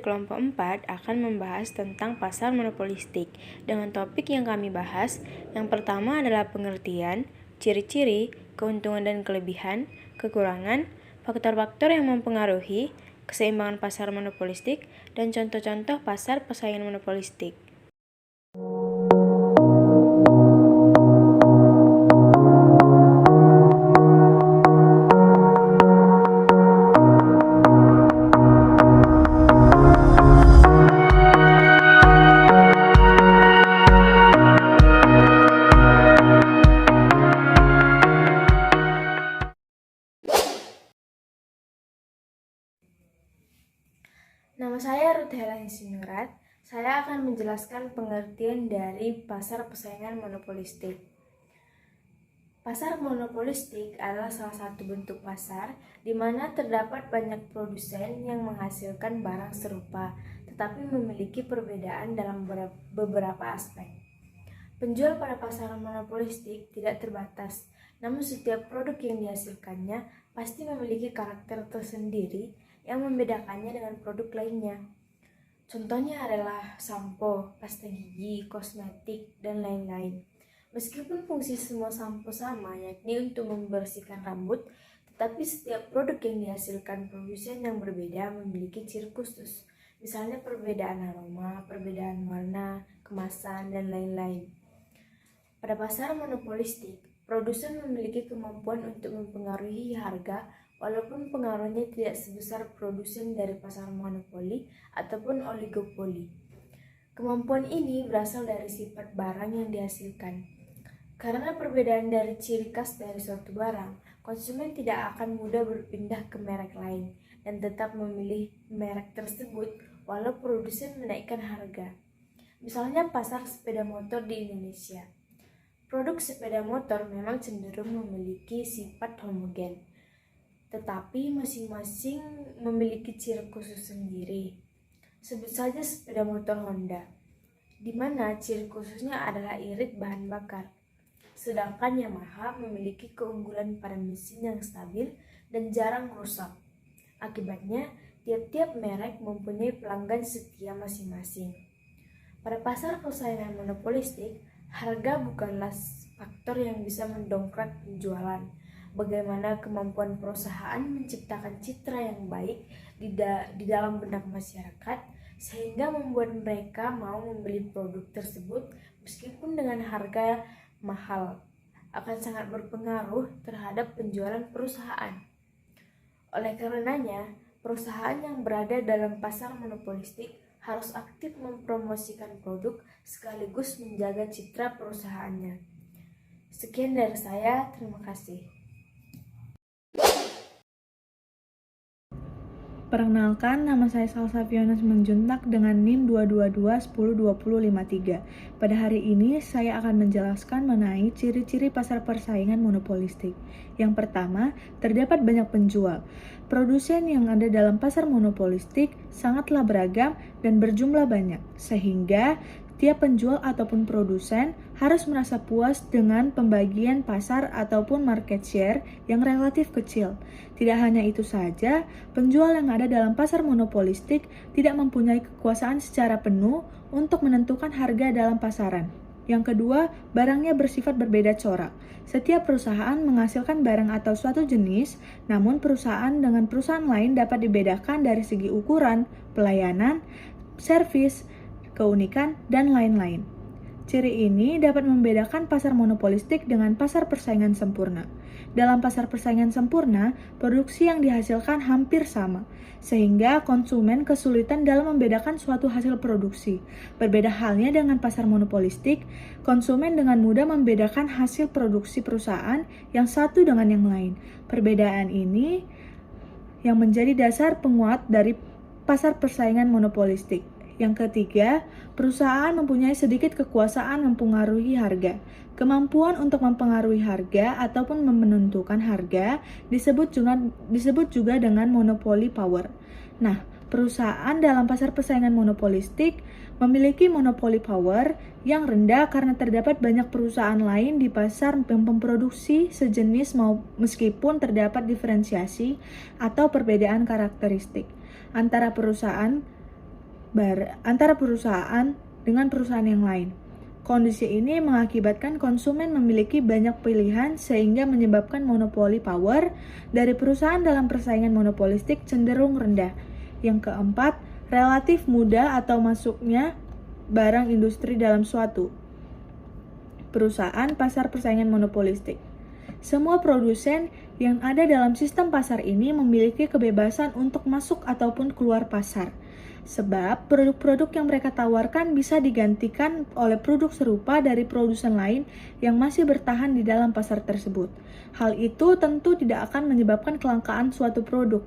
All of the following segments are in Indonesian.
kelompok 4 akan membahas tentang pasar monopolistik. Dengan topik yang kami bahas, yang pertama adalah pengertian, ciri-ciri, keuntungan dan kelebihan, kekurangan, faktor-faktor yang mempengaruhi keseimbangan pasar monopolistik, dan contoh-contoh pasar persaingan monopolistik. Nama saya Ruth Helani Sinurat. Saya akan menjelaskan pengertian dari pasar persaingan monopolistik. Pasar monopolistik adalah salah satu bentuk pasar di mana terdapat banyak produsen yang menghasilkan barang serupa, tetapi memiliki perbedaan dalam beberapa aspek. Penjual pada pasar monopolistik tidak terbatas, namun setiap produk yang dihasilkannya pasti memiliki karakter tersendiri yang membedakannya dengan produk lainnya. Contohnya adalah sampo, pasta gigi, kosmetik, dan lain-lain. Meskipun fungsi semua sampo sama, yakni untuk membersihkan rambut, tetapi setiap produk yang dihasilkan produsen yang berbeda memiliki ciri khusus. Misalnya perbedaan aroma, perbedaan warna, kemasan, dan lain-lain. Pada pasar monopolistik, produsen memiliki kemampuan untuk mempengaruhi harga walaupun pengaruhnya tidak sebesar produsen dari pasar monopoli ataupun oligopoli. Kemampuan ini berasal dari sifat barang yang dihasilkan. Karena perbedaan dari ciri khas dari suatu barang, konsumen tidak akan mudah berpindah ke merek lain dan tetap memilih merek tersebut walau produsen menaikkan harga. Misalnya pasar sepeda motor di Indonesia. Produk sepeda motor memang cenderung memiliki sifat homogen, tetapi masing-masing memiliki ciri khusus sendiri. Sebut saja sepeda motor Honda, di mana ciri khususnya adalah irit bahan bakar. Sedangkan Yamaha memiliki keunggulan pada mesin yang stabil dan jarang rusak. Akibatnya, tiap-tiap merek mempunyai pelanggan setia masing-masing. Pada pasar persaingan monopolistik, harga bukanlah faktor yang bisa mendongkrak penjualan. Bagaimana kemampuan perusahaan menciptakan citra yang baik di dalam benak masyarakat sehingga membuat mereka mau membeli produk tersebut meskipun dengan harga mahal akan sangat berpengaruh terhadap penjualan perusahaan. Oleh karenanya, perusahaan yang berada dalam pasar monopolistik harus aktif mempromosikan produk sekaligus menjaga citra perusahaannya. Sekian dari saya, terima kasih. Perkenalkan, nama saya Salsa Fiona Simanjuntak dengan NIM 222102053. Pada hari ini, saya akan menjelaskan mengenai ciri-ciri pasar persaingan monopolistik. Yang pertama, terdapat banyak penjual. Produsen yang ada dalam pasar monopolistik sangatlah beragam dan berjumlah banyak, sehingga tiap penjual ataupun produsen harus merasa puas dengan pembagian pasar ataupun market share yang relatif kecil. Tidak hanya itu saja, penjual yang ada dalam pasar monopolistik tidak mempunyai kekuasaan secara penuh untuk menentukan harga dalam pasaran. Yang kedua, barangnya bersifat berbeda corak. Setiap perusahaan menghasilkan barang atau suatu jenis, namun perusahaan dengan perusahaan lain dapat dibedakan dari segi ukuran, pelayanan, servis, keunikan, dan lain-lain. Ciri ini dapat membedakan pasar monopolistik dengan pasar persaingan sempurna. Dalam pasar persaingan sempurna, produksi yang dihasilkan hampir sama, sehingga konsumen kesulitan dalam membedakan suatu hasil produksi. Berbeda halnya dengan pasar monopolistik, konsumen dengan mudah membedakan hasil produksi perusahaan yang satu dengan yang lain. Perbedaan ini yang menjadi dasar penguat dari pasar persaingan monopolistik. Yang ketiga, perusahaan mempunyai sedikit kekuasaan mempengaruhi harga. Kemampuan untuk mempengaruhi harga ataupun menentukan harga disebut juga dengan monopoly power. Nah, perusahaan dalam pasar persaingan monopolistik memiliki monopoly power yang rendah karena terdapat banyak perusahaan lain di pasar yang memproduksi sejenis meskipun terdapat diferensiasi atau perbedaan karakteristik antara perusahaan antara perusahaan dengan perusahaan yang lain. Kondisi ini mengakibatkan konsumen memiliki banyak pilihan sehingga menyebabkan monopoli power dari perusahaan dalam persaingan monopolistik cenderung rendah. Yang keempat, relatif mudah atau masuknya barang industri dalam suatu perusahaan pasar persaingan monopolistik. Semua produsen yang ada dalam sistem pasar ini memiliki kebebasan untuk masuk ataupun keluar pasar. Sebab produk-produk yang mereka tawarkan bisa digantikan oleh produk serupa dari produsen lain yang masih bertahan di dalam pasar tersebut. Hal itu tentu tidak akan menyebabkan kelangkaan suatu produk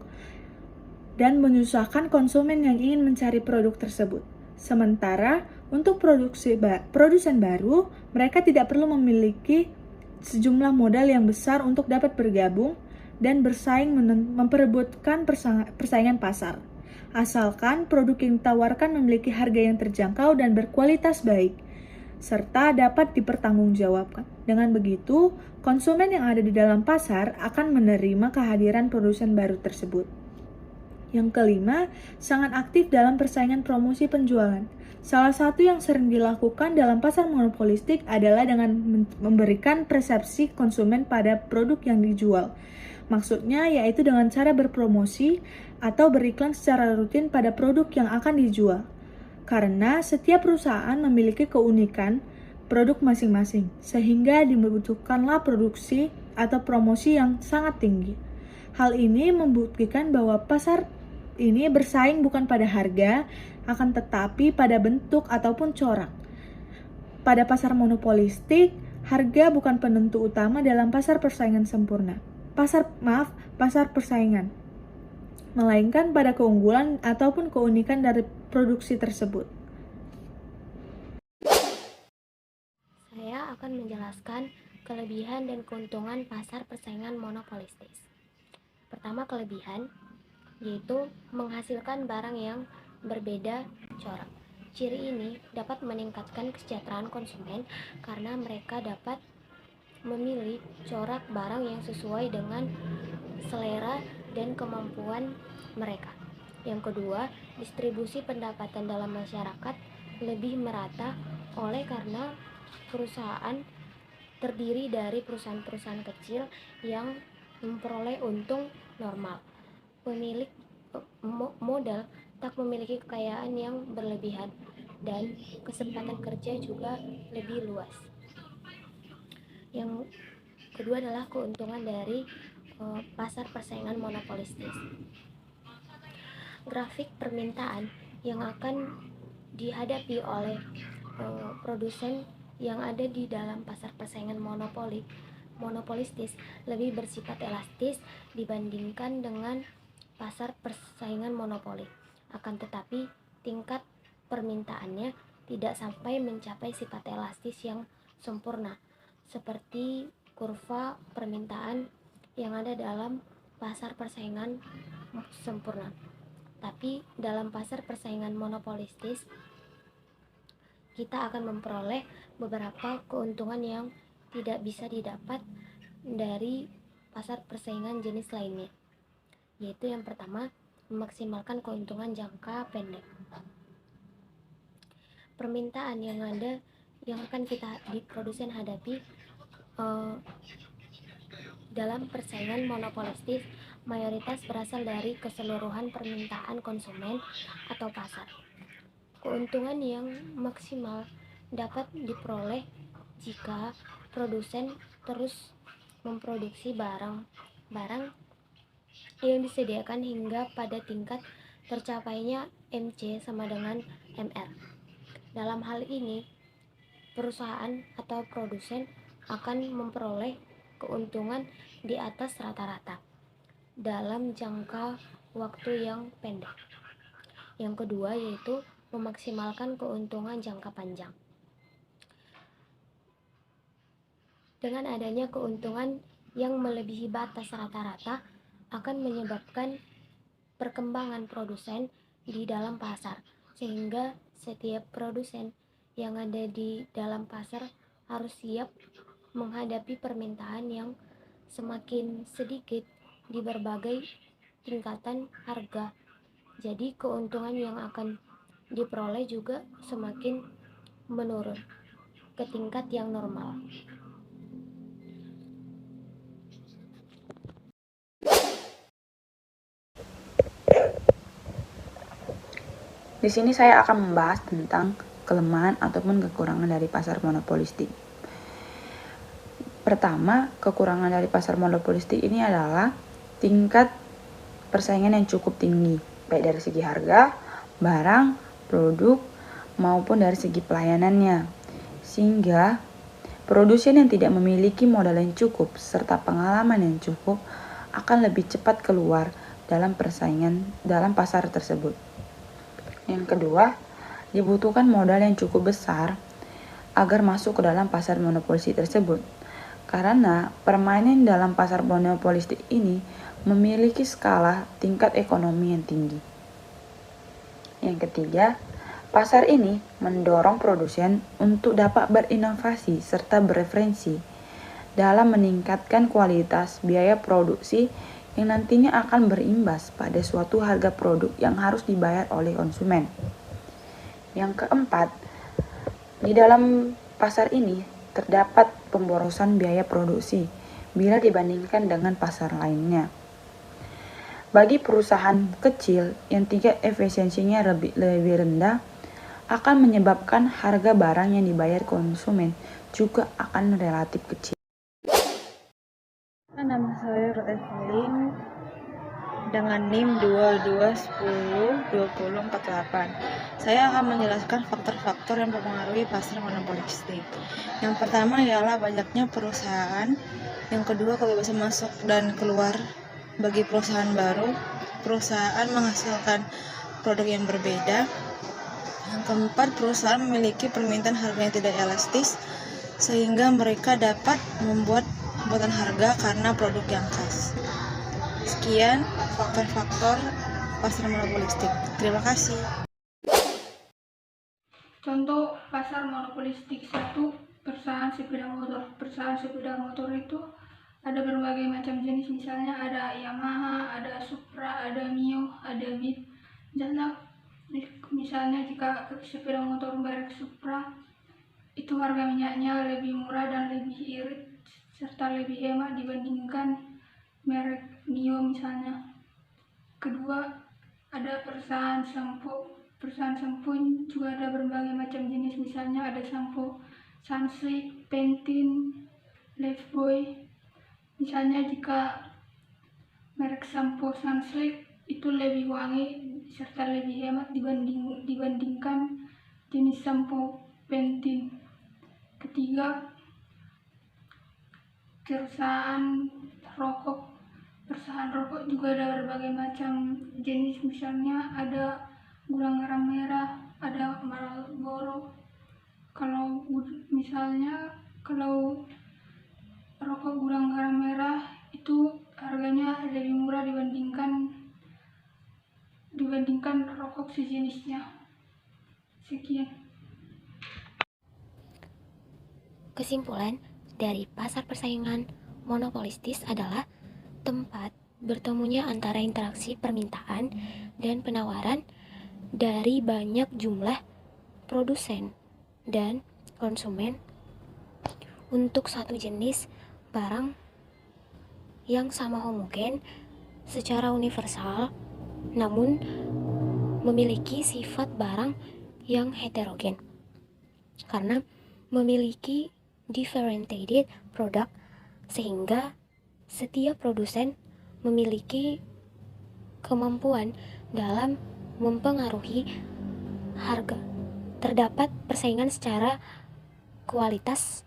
dan menyusahkan konsumen yang ingin mencari produk tersebut. Sementara untuk produsen baru, mereka tidak perlu memiliki sejumlah modal yang besar untuk dapat bergabung dan bersaing memperebutkan persaingan pasar. Asalkan produk yang ditawarkan memiliki harga yang terjangkau dan berkualitas baik, serta dapat dipertanggungjawabkan. Dengan begitu, konsumen yang ada di dalam pasar akan menerima kehadiran produsen baru tersebut. Yang kelima, sangat aktif dalam persaingan promosi penjualan. Salah satu yang sering dilakukan dalam pasar monopolistik adalah dengan memberikan persepsi konsumen pada produk yang dijual. Maksudnya yaitu dengan cara berpromosi atau beriklan secara rutin pada produk yang akan dijual. Karena setiap perusahaan memiliki keunikan produk masing-masing, sehingga dibutuhkanlah produksi atau promosi yang sangat tinggi. Hal ini membuktikan bahwa pasar ini bersaing bukan pada harga, akan tetapi pada bentuk ataupun corak. Pada pasar monopolistik, harga bukan penentu utama dalam pasar persaingan sempurna. Pasar persaingan, melainkan pada keunggulan ataupun keunikan dari produksi tersebut. Saya akan menjelaskan kelebihan dan keuntungan pasar persaingan monopolistis. Pertama, kelebihan yaitu menghasilkan barang yang berbeda corak. Ciri ini dapat meningkatkan kesejahteraan konsumen karena mereka dapat memilih corak barang yang sesuai dengan selera dan kemampuan mereka. Yang kedua, distribusi pendapatan dalam masyarakat lebih merata oleh karena perusahaan terdiri dari perusahaan-perusahaan kecil yang memperoleh untung normal. Pemilik modal tak memiliki kekayaan yang berlebihan dan kesempatan kerja juga lebih luas. Yang kedua adalah keuntungan dari pasar persaingan monopolistis. Grafik permintaan yang akan dihadapi oleh produsen yang ada di dalam pasar persaingan monopolistis lebih bersifat elastis dibandingkan dengan pasar persaingan monopoli. Akan tetapi tingkat permintaannya tidak sampai mencapai sifat elastis yang sempurna seperti kurva permintaan yang ada dalam pasar persaingan sempurna. Tapi dalam pasar persaingan monopolistis kita akan memperoleh beberapa keuntungan yang tidak bisa didapat dari pasar persaingan jenis lainnya, yaitu yang pertama, memaksimalkan keuntungan jangka pendek. Permintaan yang akan kita di produsen hadapi dalam persaingan monopolistis mayoritas berasal dari keseluruhan permintaan konsumen atau pasar. Keuntungan yang maksimal dapat diperoleh jika produsen terus memproduksi barang yang disediakan hingga pada tingkat tercapainya MC sama dengan MR. Dalam hal ini, perusahaan atau produsen akan memperoleh keuntungan di atas rata-rata dalam jangka waktu yang pendek. Yang kedua yaitu memaksimalkan keuntungan jangka panjang. Dengan adanya keuntungan yang melebihi batas rata-rata akan menyebabkan perkembangan produsen di dalam pasar, sehingga setiap produsen yang ada di dalam pasar harus siap menghadapi permintaan yang semakin sedikit di berbagai tingkatan harga. Jadi keuntungan yang akan diperoleh juga semakin menurun ke tingkat yang normal. Di sini saya akan membahas tentang kelemahan ataupun kekurangan dari pasar monopolistik. Pertama, kekurangan dari pasar monopolistik ini adalah tingkat persaingan yang cukup tinggi, baik dari segi harga, barang, produk, maupun dari segi pelayanannya. Sehingga produsen yang tidak memiliki modal yang cukup serta pengalaman yang cukup akan lebih cepat keluar dalam persaingan dalam pasar tersebut. Yang kedua, dibutuhkan modal yang cukup besar agar masuk ke dalam pasar monopolistik tersebut. Karena permainan dalam pasar monopolistik ini memiliki skala tingkat ekonomi yang tinggi. Yang ketiga, pasar ini mendorong produsen untuk dapat berinovasi serta bereferensi dalam meningkatkan kualitas biaya produksi yang nantinya akan berimbas pada suatu harga produk yang harus dibayar oleh konsumen. Yang keempat, di dalam pasar ini terdapat pemborosan biaya produksi bila dibandingkan dengan pasar lainnya. Bagi perusahaan kecil yang tingkat efisiensinya lebih rendah, akan menyebabkan harga barang yang dibayar konsumen juga akan relatif kecil. Nama saya Ruth Evelyn dengan NIM 22102048. Saya akan menjelaskan faktor-faktor yang mempengaruhi pasar monopolistik. Yang pertama ialah banyaknya perusahaan. Yang kedua, kebebasan masuk dan keluar bagi perusahaan baru. Perusahaan menghasilkan produk yang berbeda. Yang keempat, perusahaan memiliki permintaan harga yang tidak elastis sehingga mereka dapat membuat harga karena produk yang khas. Sekian faktor-faktor pasar monopolistik. Terima kasih. Contoh pasar monopolistik. 1. Perusahaan sepeda motor. Perusahaan sepeda motor itu ada berbagai macam jenis, misalnya ada Yamaha, ada Supra, ada Mio, ada Beat. Misalnya jika sepeda motor merek Supra itu harga minyaknya lebih murah dan lebih irit serta lebih hemat dibandingkan merek Mio misalnya. Kedua, ada perusahaan sampo. Perusahaan sampo juga ada berbagai macam jenis, misalnya ada sampo Sunsilk, Pantene, Lifebuoy. Misalnya jika merek sampo Sunsilk itu lebih wangi serta lebih hemat dibandingkan jenis sampo Pantene. Ketiga, perusahaan rokok. Perusahaan rokok juga ada berbagai macam jenis, misalnya ada gula garam merah, ada Marlboro. Kalau rokok gula garam merah itu harganya lebih murah dibandingkan rokok sejenisnya. Sekian. Kesimpulan dari pasar persaingan monopolistis adalah tempat bertemunya antara interaksi permintaan dan penawaran dari banyak jumlah produsen dan konsumen untuk satu jenis barang yang sama homogen secara universal, namun memiliki sifat barang yang heterogen karena memiliki differentiated product, sehingga setiap produsen memiliki kemampuan dalam mempengaruhi harga. Terdapat persaingan secara kualitas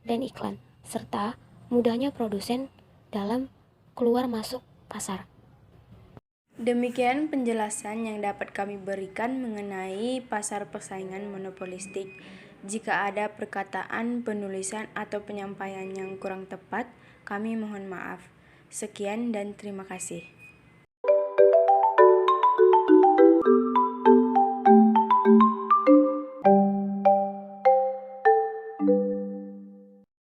dan iklan, serta mudahnya produsen dalam keluar masuk pasar. Demikian penjelasan yang dapat kami berikan mengenai pasar persaingan monopolistik. Jika ada perkataan, penulisan, atau penyampaian yang kurang tepat, kami mohon maaf. Sekian dan terima kasih.